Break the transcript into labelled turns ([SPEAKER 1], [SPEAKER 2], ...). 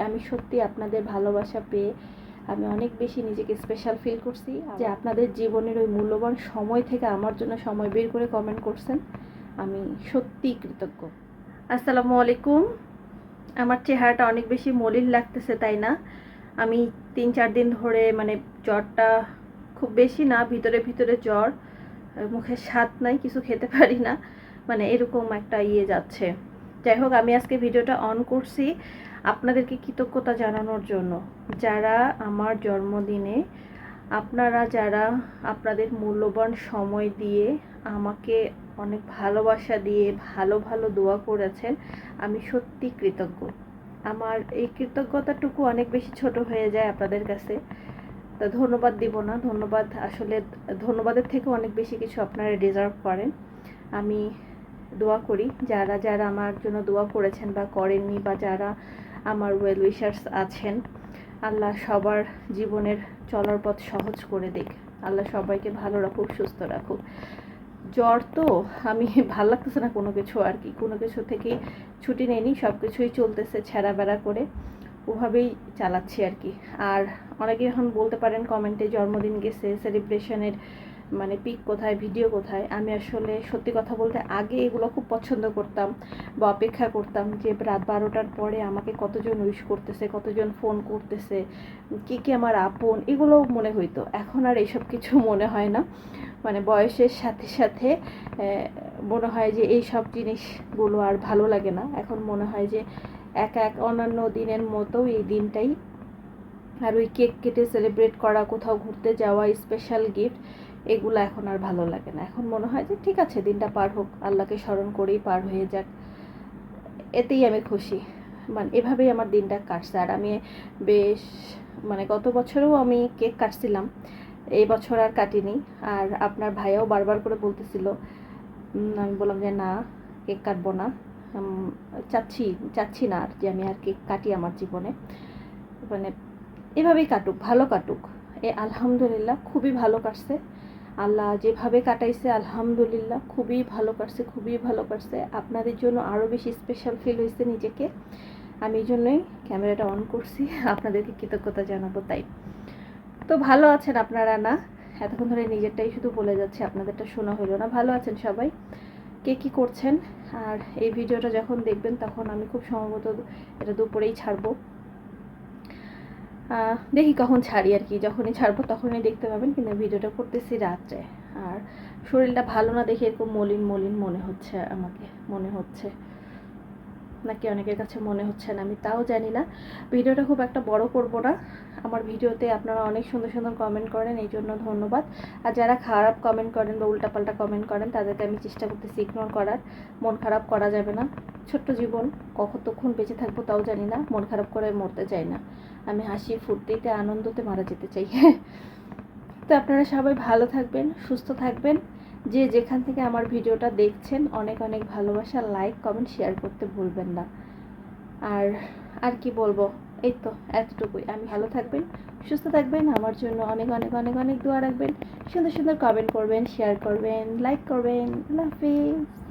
[SPEAKER 1] আমি সত্যি আপনাদের ভালোবাসা পেয়ে আমি অনেক বেশি নিজেকে স্পেশাল ফিল করছি যে আপনাদের জীবনের ওই মূল্যবান সময় থেকে আমার জন্য সময় বের করে কমেন্ট করছেন। আমি সত্যি কৃতজ্ঞ। আসসালামু আলাইকুম। আমার চেহারাটা অনেক বেশি মলিন লাগতেছে, তাই না? আমি 3-4 দিন ধরে জ্বরটা খুব বেশি না, ভিতরে ভিতরে জ্বর, মুখে স্বাদ নাই, কিছু খেতে পারি না, এরকম একটা যাচ্ছে। যাই হোক, আমি আজকে ভিডিওটা অন করছি আপনাদেরকে কৃতজ্ঞতা জানানোর জন্য। যারা আমার জন্মদিনে যারা আপনাদের মূল্যবান সময় দিয়ে আমাকে অনেক ভালোবাসা দিয়ে ভালো ভালো দোয়া করেছেন, আমি সত্যি কৃতজ্ঞ। আমার এই কৃতজ্ঞতাটুকু অনেক বেশি ছোট হয়ে যায় আপনাদের কাছে। তো ধন্যবাদ দিব না, ধন্যবাদ আসলে ধন্যবাদের থেকে অনেক বেশি কিছু আপনারা ডিজার্ভ করেন। আমি দোয়া করি যারা যারা আমার জন্য দোয়া করেছেন বা করেননি, বা যারা আমার ওয়েল উইশার্স আছেন, আল্লাহ সবার জীবনের চলার পথ সহজ করে দিক। আল্লাহ সবাইকে ভালো রাখুক, সুস্থ রাখুক। জ্বর তো আমি ভালো লাগতেছে না কোনো কিছু, আর কি কোনো কিছু থেকে ছুটি নেইনি, সব কিছুই চলতেছে ছেঁড়া বেড়া করে, ওভাবেই চালাচ্ছি আর কি। আর অনেকে এখন বলতে পারেন কমেন্টে জন্মদিন গেছে, সেলিব্রেশনের পিক কোথায়, ভিডিও কোথায়। আমি আসলে সত্যি কথা বলতে আগে এগুলো খুব পছন্দ করতাম বা অপেক্ষা করতাম যে রাত 12টার পরে আমাকে কতজন উইশ করতেছে, কতজন ফোন করতেছে, কি আমার আপন, এগুলো মনে হইতো। এখন আর এইসব কিছু মনে হয় না। বয়সের সাথে সাথে মনে হয় যে এই সব জিনিসগুলো আর ভালো লাগে না। এখন মনে হয় যে এক অন্যান্য দিনের মতো এই দিনটাই, আর ওই কেক কেটে সেলিব্রেট করা, কোথাও ঘুরতে যাওয়া, স্পেশাল গিফট, এগুলো এখন আর ভালো লাগে না। এখন মনে হয় যে ঠিক আছে, দিনটা পার হোক, আল্লাহকে স্মরণ করেই পার হয়ে যাক, এতেই আমি খুশি। এভাবেই আমার দিনটা কাটছে। আর আমি বেশ গত বছরেও আমি কেক কাটছিলাম, এই বছর আর কাটিনি। আর আপনার ভাইয়াও বারবার করে বলতেছিল, আমি বললাম যে না, কেক কাটবো না, চাচ্ছি না আর যে আমি আর কেক কাটি আমার জীবনে। এভাবেই কাটুক, ভালো কাটুক। আলহামদুলিল্লাহ খুবই ভালো কাটছে, আল্লাহ যেভাবে কাটাইছে আলহামদুলিল্লাহ খুবই ভালো কাটছে, খুবই ভালো কাটছে। আপনাদের জন্য আরও বেশি স্পেশাল ফিল হয়েছে নিজেকে। আমি এই জন্যই ক্যামেরাটা অন করছি, আপনাদেরকে কৃতজ্ঞতা জানাবো তাই। তো ভালো আছেন আপনারা না? এতক্ষণ ধরে নিজেরটাই শুধু বলে যাচ্ছে, আপনাদেরটা শোনা হলো না। ভালো আছেন সবাই? কে কী করছেন? আর এই ভিডিওটা যখন দেখবেন তখন আমি খুব সম্ভবত এটা দুপুরেই ছাড়বো। দেখি কখন ছাড়ি আর কি, যখনই ছাড়বো তখনই দেখতে পাবেন। কিন্তু ভিডিওটা করতেছি রাত্রে, আর শরীরটা ভালো না দেখে এরকম মলিন মলিন মনে হচ্ছে, আমাকে মনে হচ্ছে নাকি অনেকের কাছে মনে হচ্ছে না, আমি তাও জানি না। ভিডিওটা খুব একটা বড় করব না। আমার ভিডিওতে আপনারা অনেক সুন্দর সুন্দর কমেন্ট করেন, এই জন্য ধন্যবাদ। আর যারা খারাপ কমেন্ট করেন বা উল্টাপাল্টা কমেন্ট করেন, তাদেরকে আমি চেষ্টা করতেছি ইগনোর করার। মন খারাপ করা যাবে না, ছোট্ট জীবন, কতক্ষণ বেঁচে থাকবো তাও জানি না। মন খারাপ করে মরতে চাই না, আমি হাসি ফুর্তিতে আনন্দতে মারা যেতে চাই। তো আপনারা সবাই ভালো থাকবেন, সুস্থ থাকবেন। যে যেখান থেকে আমার ভিডিওটা দেখছেন, অনেক অনেক ভালোবাসা, লাইক কমেন্ট শেয়ার করতে ভুলবেন না। আর আর কি বলবো, এই তো এতটুকুই। আমি ভালো থাকবেন, সুস্থ থাকবেন, আমার জন্য অনেক অনেক অনেক অনেক দোয়া রাখবেন, সুন্দর সুন্দর কমেন্ট করবেন, শেয়ার করবেন, লাইক করবেন। আল্লাহ হাফিজ।